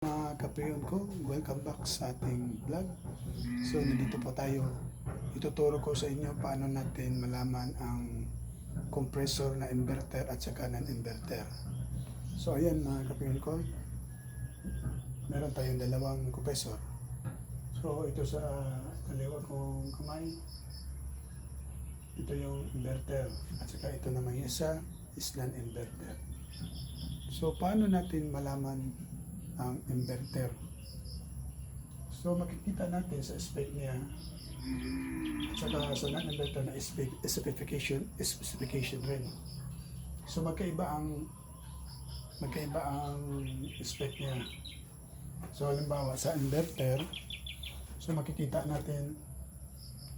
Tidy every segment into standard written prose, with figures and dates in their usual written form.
Mga kapriyon ko, welcome back sa ating vlog. So, nandito po tayo. Ituturo ko sa inyo paano natin malaman ang compressor na inverter at saka non-inverter. So, ayan mga kapriyon ko, meron tayong dalawang compressor. So, ito sa kaliwa kong kamay, ito yung inverter. At saka ito naman yung isa is non-inverter. So, paano natin malaman ang inverter? So makikita natin sa spec niya at saka sa non-inverter na specification rin. So magkaiba ang spec niya. So halimbawa sa inverter, so makikita natin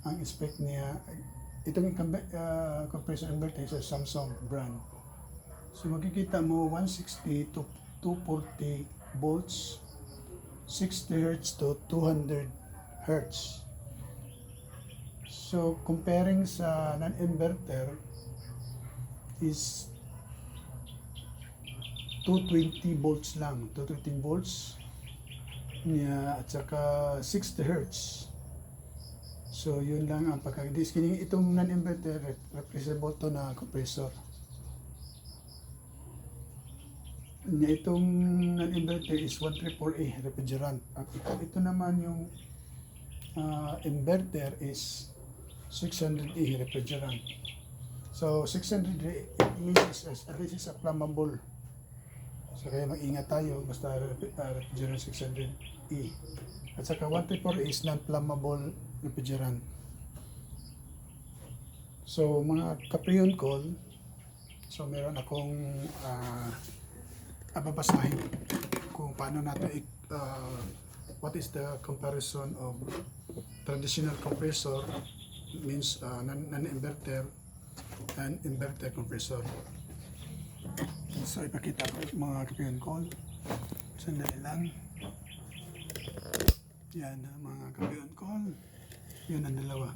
ang spec niya. Itong compressor inverter sa Samsung brand. So makikita mo 160 to 240 volts, 60 Hz to 200 Hz. So comparing sa non-inverter is 220 volts lang, 220 volts niya at saka 60 Hz. So yun lang ang pagkakadis. Itong non-inverter replaceable to na compressor. Itong non-inverter is 134A refrigerant. At ito naman yung inverter is 600A refrigerant. So 600A means this is a flammable. So kaya mag-ingat tayo basta refrigerant 600E. At saka 134A is non-flammable refrigerant. So mga kapriyon ko, so meron akong babasahin kung paano natin what is the comparison of traditional compressor means non-inverter and inverter compressor. So ipakita ko mga kapiyon ko, sandali lang. Yan mga kapiyon ko, yun ang dalawa.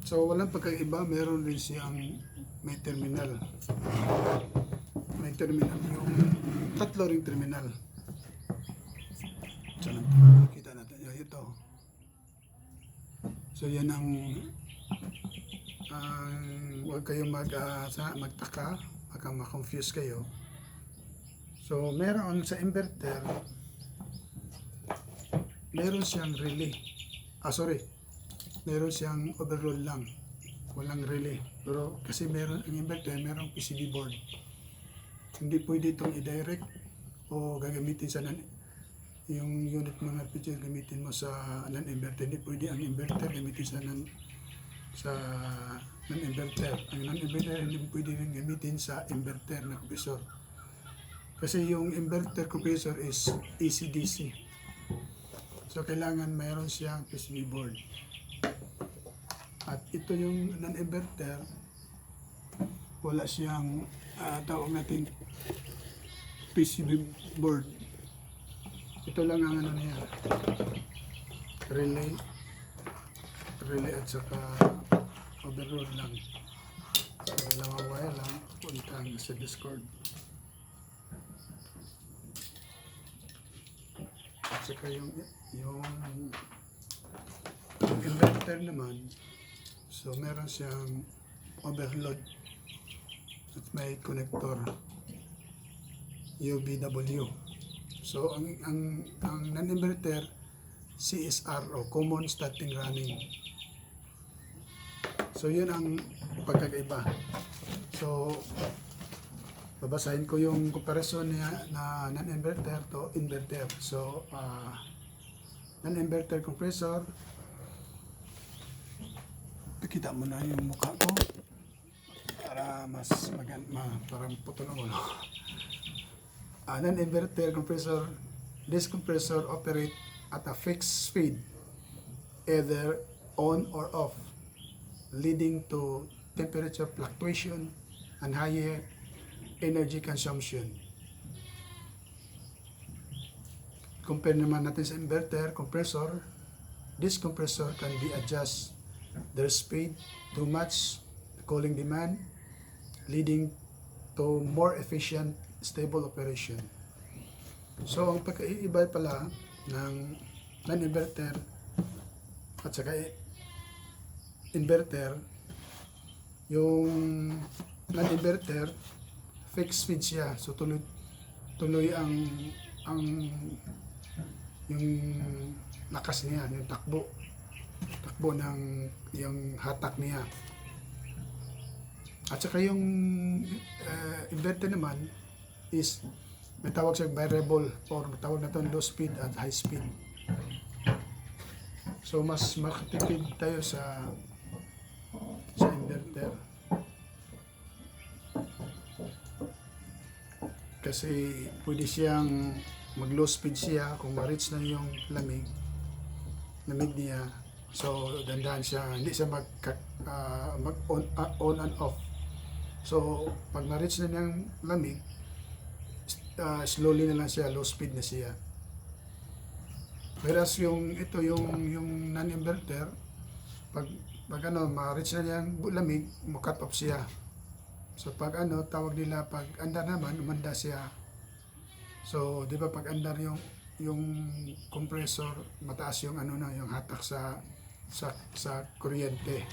So walang pagkaiba, meron rin siyang may terminal yung tatlo ring terminal. So nakita natin ito. So yan ang huwag kayong magtaka, baka ma-confuse kayo. So meron sa inverter, meron siyang relay. Meron siyang overload lang, walang relay. Pero kasi meron ang inverter, merong PCB board. Hindi pwede itong i-direct o gagamitin sa yung unit mga picture gamitin mo sa non-inverter. Hindi pwede ang inverter gamitin sa non-inverter. Ang non-inverter hindi pwede rin gamitin sa inverter na compressor. Kasi yung inverter compressor is AC-DC. So kailangan mayroon siyang PCB board. At ito yung non-inverter, wala siyang tawag natin PCB board. Ito lang ang ano niya, relay at saka overload lang. So dalawang wire lang, puntang sa Discord. At saka yung inverter naman, so meron siyang overload at may connector UVW. So ang non-inverter CSR o common starting running. So yun ang pagkakaiba. So babasahin ko yung comparison niya na non-inverter to inverter. So non-inverter compressor, nakita mo na yung mukha ko para mas parang putol ang ulo. Non-inverter compressor, this compressor operate at a fixed speed, either on or off, leading to temperature fluctuation and higher energy consumption. Compare naman natin sa inverter compressor, this compressor can be adjust their speed to match the cooling demand, leading to more efficient, stable operation. So, ang pagkaiba pala ng non-inverter at saka inverter, yung non-inverter, fixed speed siya. So, tuloy ang yung lakas niya, yung takbo ng yung hatak niya. At saka yung inverter naman is may tawag siyang variable or tawag na ito low speed at high speed. So mas makatipid tayo sa inverter. Kasi pwede siyang mag low speed siya kung ma-reach na yung lamig niya. So dandahan siya, hindi siya mag on and off. So pag na-reach na niyang lamig, slowly na lang siya, low speed na siya. Whereas yung non-inverter, pag ma-reach na niyang lamig, cut off siya. So pag tawag nila pag andar naman, umanda siya. So di ba pag andar yung compressor, mataas yung yung hatak sa kuryente.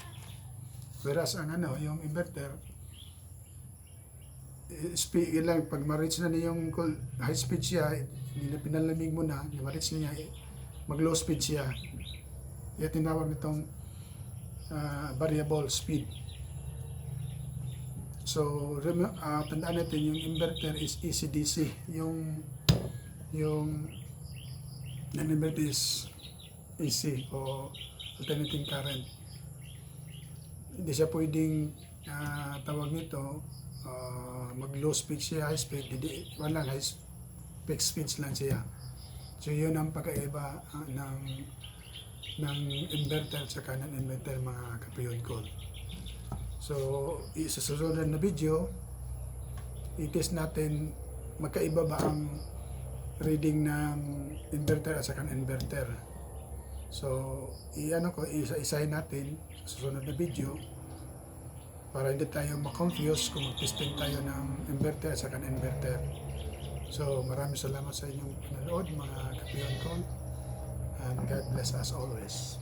Whereas ang yung inverter, speed lang, pag ma-reach na niya yung high speed siya, hindi na pinalamig mo na, ma-reach na niya, mag-low speed siya. Kaya tinawag nitong variable speed. So, tandaan natin, yung inverter is AC-DC. Yung non-inverter is AC o alternating current. Hindi siya pwedeng tawag nito, mag-low speed siya, high speed, hindi, walang fixed speeds lang siya. So yun ang pagkaiba ng inverter at saka ng inverter, mga kapiyon ko. So sa susunod na video, i-test natin magkaiba ba ang reading ng inverter at saka ng inverter. So isa-isahin natin sa susunod na video para hindi tayo ma-confuse kung mag-testing tayo ng inverter at saka ng inverter. So maraming salamat sa inyong panonood, mga kapiyon ko, and God bless us always.